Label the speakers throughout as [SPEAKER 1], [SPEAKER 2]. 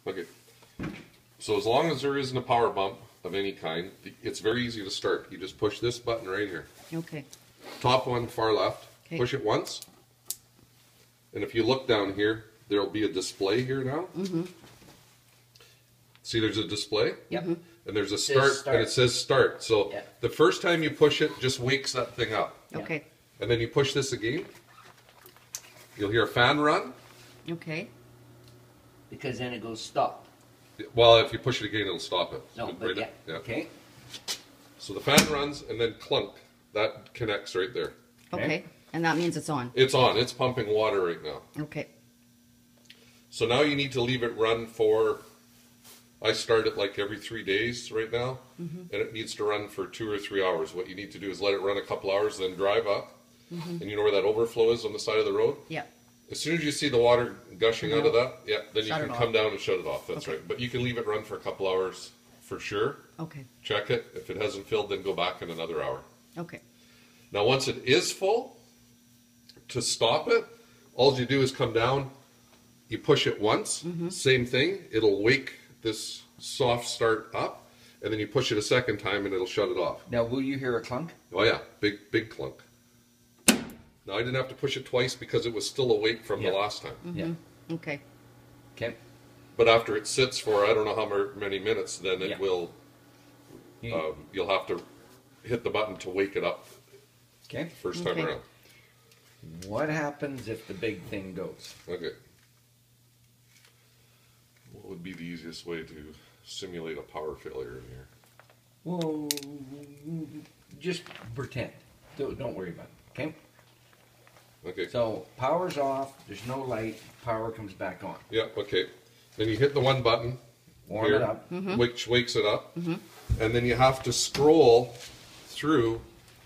[SPEAKER 1] Okay. So as long as there isn't a power bump of any kind, it's very easy to start. You just push this button right here.
[SPEAKER 2] Okay.
[SPEAKER 1] Top one, far left.
[SPEAKER 2] Okay.
[SPEAKER 1] Push it once. And if you look down here, there'll be a display here now.
[SPEAKER 2] Mm-hmm.
[SPEAKER 1] See, there's a display?
[SPEAKER 3] Yep.
[SPEAKER 2] Mm-hmm.
[SPEAKER 1] And there's a start, and it says start. So
[SPEAKER 3] Yeah.
[SPEAKER 1] the first time you push it, just wakes that thing up.
[SPEAKER 2] Okay.
[SPEAKER 1] And then you push this again. You'll hear a fan run.
[SPEAKER 2] Okay.
[SPEAKER 3] Because then it goes stop.
[SPEAKER 1] Well, if you push it again, it'll stop it.
[SPEAKER 3] No,
[SPEAKER 1] Right
[SPEAKER 3] but
[SPEAKER 1] there.
[SPEAKER 3] yeah. Okay.
[SPEAKER 1] So the fan runs, and then clunk. That connects right there.
[SPEAKER 2] Okay. And that means it's on.
[SPEAKER 1] It's on. It's pumping water right now.
[SPEAKER 2] Okay.
[SPEAKER 1] So now you need to leave it run for, I start it like every 3 days right now, and it needs to run for 2 or 3 hours. What you need to do is let it run a couple hours, then drive up, and you know where that overflow is on the side of the road?
[SPEAKER 2] Yeah.
[SPEAKER 1] As soon as you see the water gushing out of that, yeah, then
[SPEAKER 2] Shut
[SPEAKER 1] you
[SPEAKER 2] it
[SPEAKER 1] can
[SPEAKER 2] off.
[SPEAKER 1] come down and shut it off. That's
[SPEAKER 2] Okay.
[SPEAKER 1] right. But you can leave it run for a couple hours for sure.
[SPEAKER 2] Okay.
[SPEAKER 1] Check it. If it hasn't filled, then go back in another hour.
[SPEAKER 2] Okay.
[SPEAKER 1] Now, once it is full, to stop it, all you do is come down, you push it once, same thing, it'll wake this soft start up, and then you push it a second time and it'll shut it off.
[SPEAKER 3] Now, will you hear a clunk?
[SPEAKER 1] Oh yeah, big clunk. Now, I didn't have to push it twice because it was still awake from the
[SPEAKER 3] Yeah.
[SPEAKER 1] last time.
[SPEAKER 3] Yeah.
[SPEAKER 2] Okay.
[SPEAKER 3] Okay.
[SPEAKER 1] But after it sits for I don't know how many minutes, then it
[SPEAKER 3] Yeah.
[SPEAKER 1] will,
[SPEAKER 3] You-
[SPEAKER 1] you'll have to hit the button to wake it up
[SPEAKER 3] Okay.
[SPEAKER 1] first time
[SPEAKER 2] Okay.
[SPEAKER 1] around.
[SPEAKER 3] What happens if the big thing goes?
[SPEAKER 1] Okay. What would be the easiest way to simulate a power failure in here?
[SPEAKER 3] Well, just pretend. Don't worry about it. Okay.
[SPEAKER 1] Okay.
[SPEAKER 3] So power's off. There's no light. Power comes back on.
[SPEAKER 1] Yeah, okay. Then you hit the one button.
[SPEAKER 3] Warm
[SPEAKER 1] here,
[SPEAKER 3] it up.
[SPEAKER 1] Which wakes it up. And then you have to scroll through.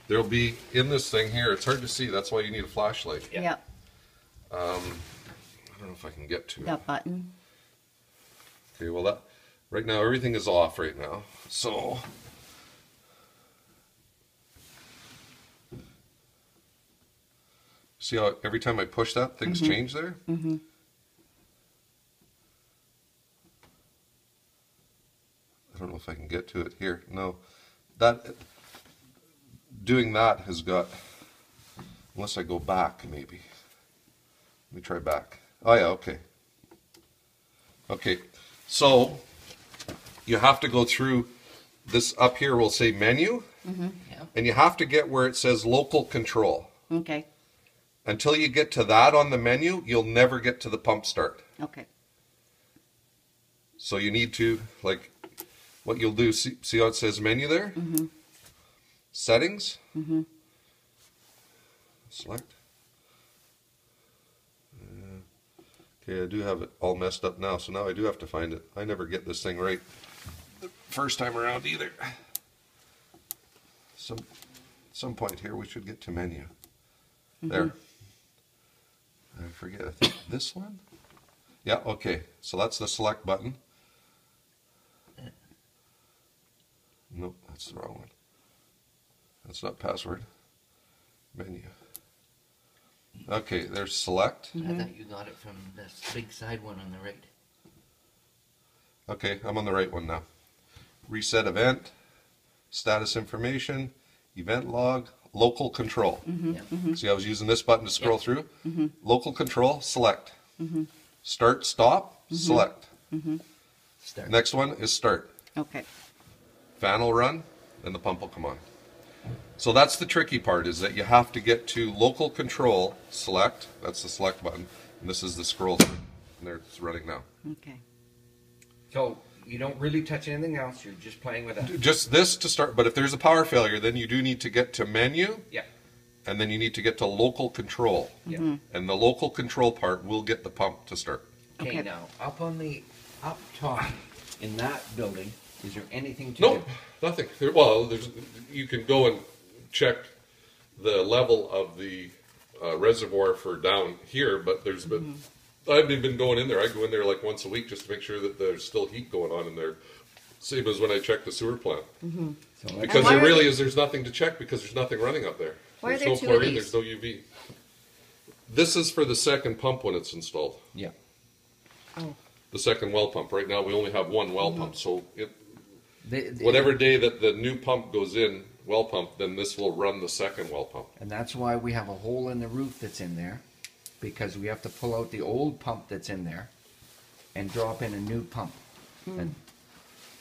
[SPEAKER 1] There'll be in this thing here. It's hard to see. That's why you need a flashlight.
[SPEAKER 3] Yeah.
[SPEAKER 2] Yeah.
[SPEAKER 1] I don't know if I can get to it.
[SPEAKER 2] That button.
[SPEAKER 1] Okay, well that right now everything is off right now. So see how every time I push that, things change there? I don't know if I can get to it here. No. That doing that has got, unless I go back maybe. Let me try back. Oh yeah, okay. Okay, so you have to go through this up here will say menu,
[SPEAKER 3] Yeah.
[SPEAKER 1] and you have to get where it says local control.
[SPEAKER 2] Okay.
[SPEAKER 1] Until you get to that on the menu, you'll never get to the pump start.
[SPEAKER 2] Okay.
[SPEAKER 1] So you need to, like, what you'll do, see how it says menu there? Settings. Select. Okay, I do have it all messed up now, so now I do have to find it. I never get this thing right the first time around either. Some point here we should get to menu. There. I forget, I think this one? Yeah, okay. So that's the select button. Nope, that's the wrong one. That's not password. Menu. Okay, there's select.
[SPEAKER 3] I thought you got it from this big side one on the right.
[SPEAKER 1] Okay, I'm on the right one now. Reset event, status information, event log, local control.
[SPEAKER 3] Yeah.
[SPEAKER 1] See, I was using this button to scroll through. Local control, select. Start, stop, select.
[SPEAKER 3] Start.
[SPEAKER 1] Next one is start.
[SPEAKER 2] Okay.
[SPEAKER 1] Fan will run, and the pump will come on. So that's the tricky part, is that you have to get to local control, select, that's the select button, and this is the scroll through, and there it's running now.
[SPEAKER 2] Okay.
[SPEAKER 3] So you don't really touch anything else. You're just playing with that.
[SPEAKER 1] Just this to start, but if there's a power failure, then you do need to get to menu,
[SPEAKER 3] Yeah.
[SPEAKER 1] and then you need to get to local control.
[SPEAKER 3] Yeah.
[SPEAKER 1] And the local control part will get the pump to start.
[SPEAKER 3] Okay.
[SPEAKER 2] Okay.
[SPEAKER 3] Now up on the up top in that building, is there anything to
[SPEAKER 1] Nope,
[SPEAKER 3] do?
[SPEAKER 1] nothing. Well, you can go and check the level of the reservoir for down here, but there's been, I haven't even been going in there. I go in there like once a week just to make sure that there's still heat going on in there. Same as when I check the sewer plant.
[SPEAKER 3] So
[SPEAKER 1] Because
[SPEAKER 2] And why
[SPEAKER 1] there
[SPEAKER 2] are
[SPEAKER 1] really
[SPEAKER 2] they-
[SPEAKER 1] is, there's nothing to check because there's nothing running up there.
[SPEAKER 2] Why are
[SPEAKER 1] There's
[SPEAKER 2] there
[SPEAKER 1] no
[SPEAKER 2] two of
[SPEAKER 1] chlorine,
[SPEAKER 2] these?
[SPEAKER 1] there's no UV. This is for the second pump when it's installed.
[SPEAKER 3] yeah.
[SPEAKER 2] Oh.
[SPEAKER 1] the second well pump. Right now we only have one well pump, so
[SPEAKER 3] They-
[SPEAKER 1] whatever day that the new pump goes in, well pump, then this will run the second well pump.
[SPEAKER 3] And that's why we have a hole in the roof that's in there, because we have to pull out the old pump that's in there and drop in a new pump. And-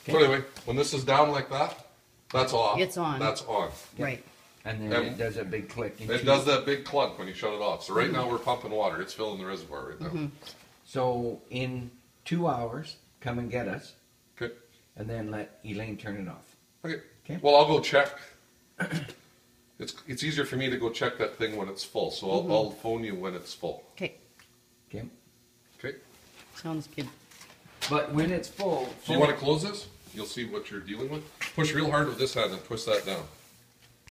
[SPEAKER 1] So anyway, when this is down like that, that's off.
[SPEAKER 2] It's on.
[SPEAKER 1] That's on.
[SPEAKER 2] Right.
[SPEAKER 3] And then it does a big click.
[SPEAKER 1] It does that big clunk when you shut it off. So right now we're pumping water. It's filling the reservoir right now.
[SPEAKER 3] So in 2 hours, come and get us,
[SPEAKER 1] Okay.
[SPEAKER 3] and then let Elaine turn it off.
[SPEAKER 1] Okay.
[SPEAKER 3] Okay.
[SPEAKER 1] Well, I'll go check. It's easier for me to go check that thing when it's full. So I'll phone you when it's full.
[SPEAKER 2] Okay.
[SPEAKER 3] Okay.
[SPEAKER 1] Okay.
[SPEAKER 2] Sounds good.
[SPEAKER 3] But when it's full,
[SPEAKER 1] So you want to close this? You'll see what you're dealing with. Push real hard with this hand and twist that down.